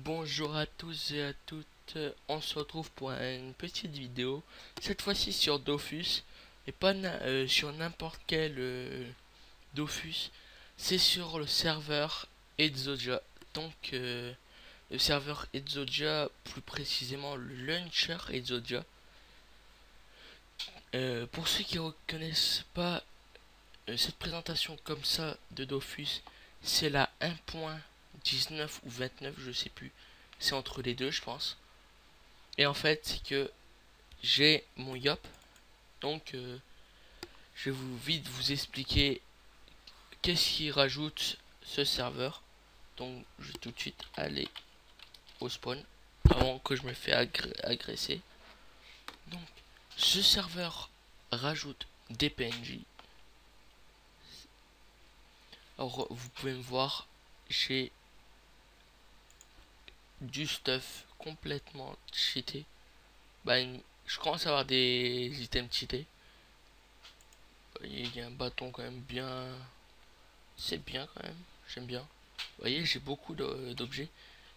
Bonjour à tous et à toutes, on se retrouve pour une petite vidéo, cette fois-ci sur Dofus, et pas sur n'importe quel Dofus, c'est sur le serveur Exodia, donc le serveur Exodia, plus précisément le launcher Exodia. Pour ceux qui ne reconnaissent pas cette présentation comme ça de Dofus, c'est la 1.19 ou 29, je sais plus. C'est entre les deux, je pense. Et en fait, c'est que j'ai mon Yop. Donc, je vais vite vous expliquer qu'est-ce qui rajoute ce serveur. Donc, je vais tout de suite aller au spawn avant que je me fais agresser. Donc, ce serveur rajoute des PNJ. Alors, vous pouvez me voir, j'ai du stuff complètement cheaté. Je commence à avoir des items cheatés. Il y a un bâton quand même bien. C'est bien quand même. J'aime bien. Vous voyez, j'ai beaucoup d'objets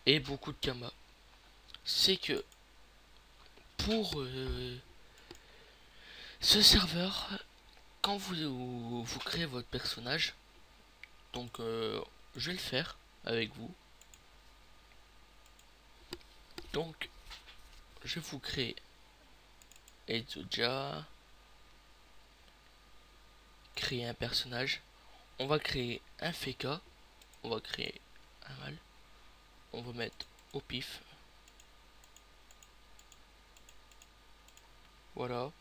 et beaucoup de kamas. C'est que pour ce serveur, quand vous créez votre personnage, donc je vais le faire avec vous. Donc je vais vous créer Exodia, créer un personnage. On va créer un Feka, on va créer un mâle, on va mettre au pif. Voilà.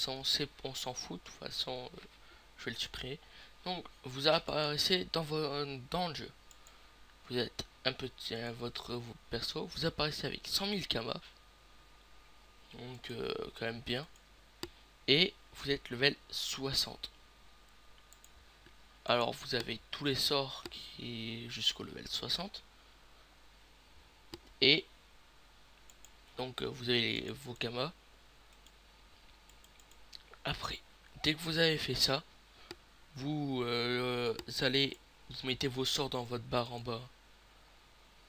On s'en fout, de toute façon, je vais le supprimer. Donc, vous apparaissez dans le jeu. Vous êtes un petit, votre perso, vous apparaissez avec 100 000 kamas. Donc, quand même bien. Et vous êtes level 60. Alors, vous avez tous les sorts qui jusqu'au level 60. Et donc, vous avez vos kamas. Après, dès que vous avez fait ça, vous vous mettez vos sorts dans votre barre en bas.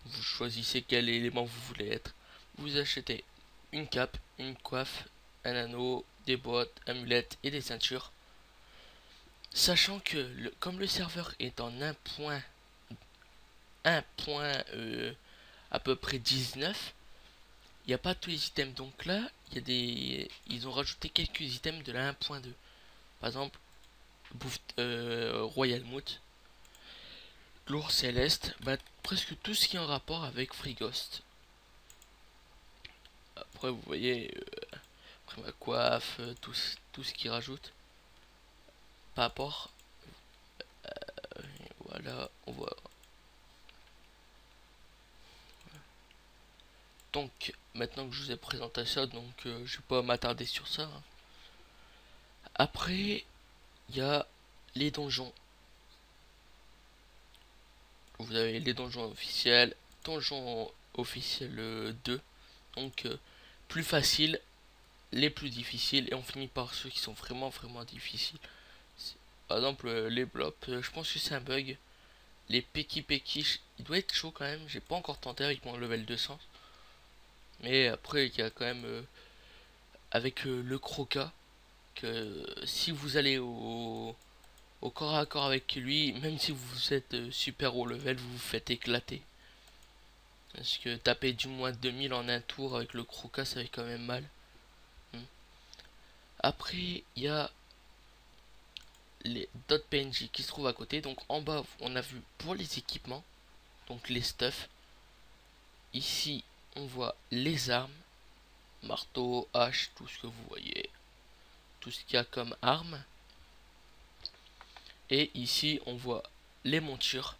Vous choisissez quel élément vous voulez être. Vous achetez une cape, une coiffe, un anneau, des boîtes, amulettes et des ceintures. Sachant que comme le serveur est en 1 point à peu près 19, il n'y a pas tous les items. Donc là, ils ont rajouté quelques items de la 1.2. Par exemple, Royal Moot, Lourd Céleste, presque tout ce qui est en rapport avec Free Ghost. Après, vous voyez, après ma coiffe, tout ce qui rajoute. Par rapport, voilà, on voit. Donc, maintenant que je vous ai présenté ça, donc je vais pas m'attarder sur ça. Après, il y a les donjons. Vous avez les donjons officiels, donjons officiels 2. Donc, plus facile, les plus difficiles, et on finit par ceux qui sont vraiment difficiles. Par exemple, les blobs, je pense que c'est un bug. Les Peki, il doit être chaud quand même. J'ai pas encore tenté avec mon level 200. Mais après, il y a quand même avec le Croca, que si vous allez au corps à corps avec lui, même si vous êtes super haut level, vous vous faites éclater. Parce que taper du moins 2000 en un tour avec le Croca, ça fait quand même mal. Après, il y a les d'autres PNJ qui se trouvent à côté. Donc en bas, on a vu pour les équipements, donc les stuff. Ici, on voit les armes, marteau, hache, tout ce que vous voyez, tout ce qu'il y a comme armes. Et ici, on voit les montures,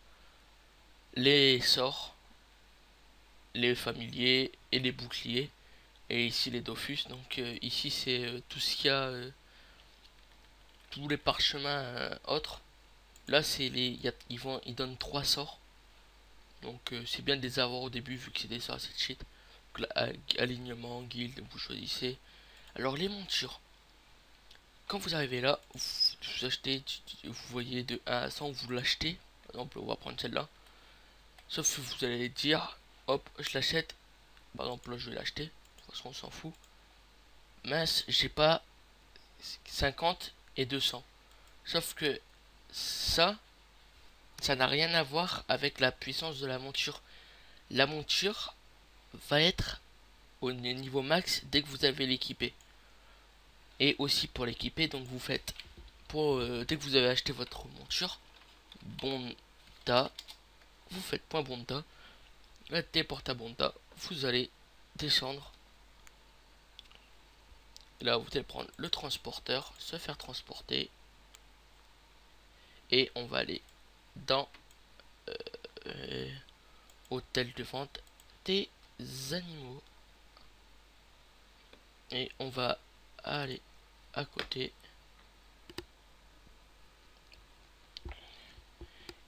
les sorts, les familiers et les boucliers. Et ici, les Dofus. Donc ici, c'est tout ce qu'il y a, tous les parchemins autres. Là, c'est ils donnent 3 sorts. Donc c'est bien de les avoir au début vu que c'est des sorts assez cheat. Donc, alignement, guild, vous choisissez. Alors les montures. Quand vous arrivez là, vous achetez, vous voyez de 1 à 100, vous l'achetez. Par exemple, on va prendre celle-là. Sauf que vous allez dire, hop, je l'achète. Par exemple, là, je vais l'acheter. De toute façon, on s'en fout. Mince, j'ai pas 50 et 200. Sauf que ça n'a rien à voir avec la puissance de la monture. La monture va être au niveau max dès que vous avez l'équipé. Et aussi pour l'équiper, donc vous faites dès que vous avez acheté votre monture, Bonda, vous faites point Bonda, Bonda, vous allez descendre. Et là vous allez prendre le transporteur, se faire transporter. Et on va aller dans hôtel de vente des animaux. Et on va aller à côté.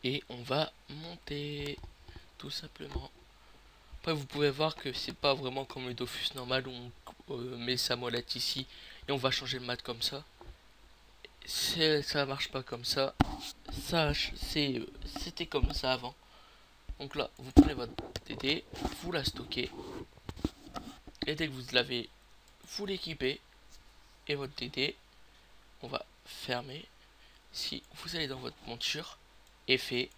Et on va monter tout simplement. Après vous pouvez voir que c'est pas vraiment comme le Dofus normal où on met sa molette ici et on va changer le mat comme ça. Ça marche pas comme ça. C'était comme ça avant. Donc là vous prenez votre TD, vous la stockez. Et dès que vous l'avez, vous l'équipez. Et votre TD, on va fermer. Si vous allez dans votre monture, effet,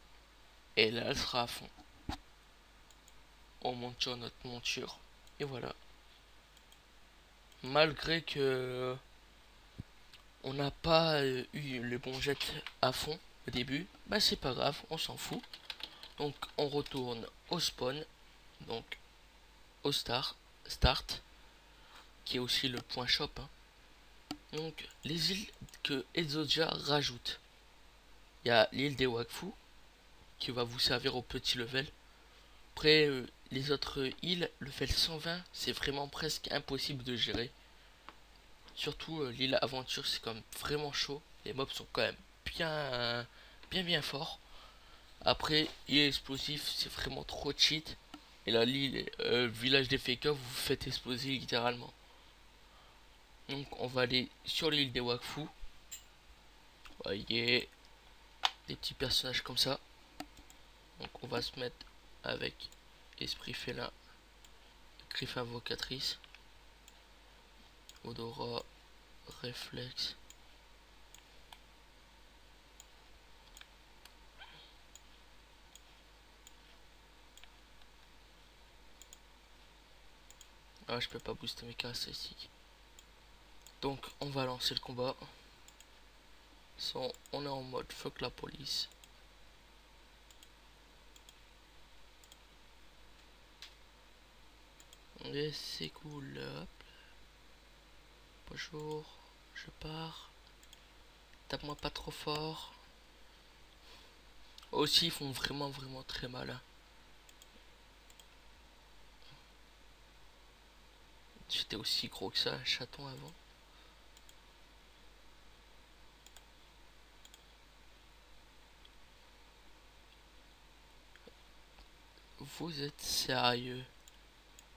et là elle sera à fond. On monte sur notre monture et voilà. Malgré que on n'a pas eu le bon jet à fond au début, bah c'est pas grave, on s'en fout. Donc on retourne au spawn, donc au start, qui est aussi le point shop. Hein. Donc les îles que Exodia rajoute, il y a l'île des Wakfu qui va vous servir au petit level. Après les autres îles, level 120, c'est vraiment presque impossible de gérer. Surtout l'île aventure, c'est quand même vraiment chaud. Les mobs sont quand même bien forts. Après, l'île explosif, c'est vraiment trop cheat. Et là, l'île village des fakers, vous vous faites exploser littéralement. Donc, on va aller sur l'île des Wakfu. Vous voyez, des petits personnages comme ça. Donc, on va se mettre avec Esprit Félin, Griffe Invocatrice, Odorat, Réflexe. Ah, je peux pas booster mes caractéristiques. Donc, on va lancer le combat. On est en mode fuck la police. Et c'est cool. Hop. Bonjour. Je pars. Tape-moi pas trop fort. Aussi, ils font vraiment très mal. Hein. J'étais aussi gros que ça, un chaton avant. Vous êtes sérieux?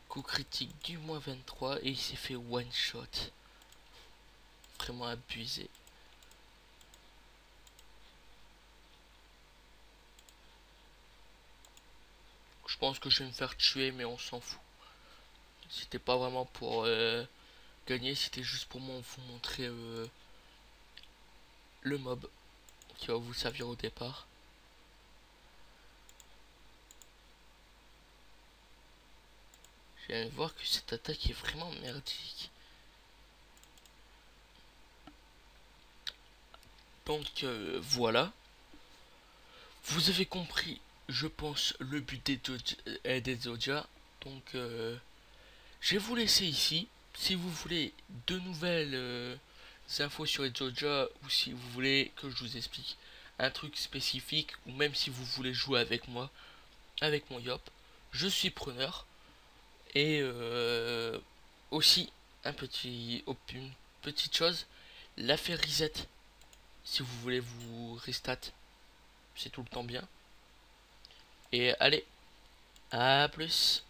Coup critique du moins 23 et il s'est fait one shot. Vraiment abusé. Je pense que je vais me faire tuer mais on s'en fout. C'était pas vraiment pour gagner, c'était juste pour moi vous montrer le mob qui va vous servir au départ. Je viens de voir que cette attaque est vraiment merdique. Donc voilà. Vous avez compris, je pense, le but des Zodia. Donc je vais vous laisser ici. Si vous voulez de nouvelles infos sur Exodia ou si vous voulez que je vous explique un truc spécifique ou même si vous voulez jouer avec moi, avec mon Yop, je suis preneur. Et aussi une petite chose, l'affaire reset. Si vous voulez vous restat, c'est tout le temps bien. Et allez, à plus.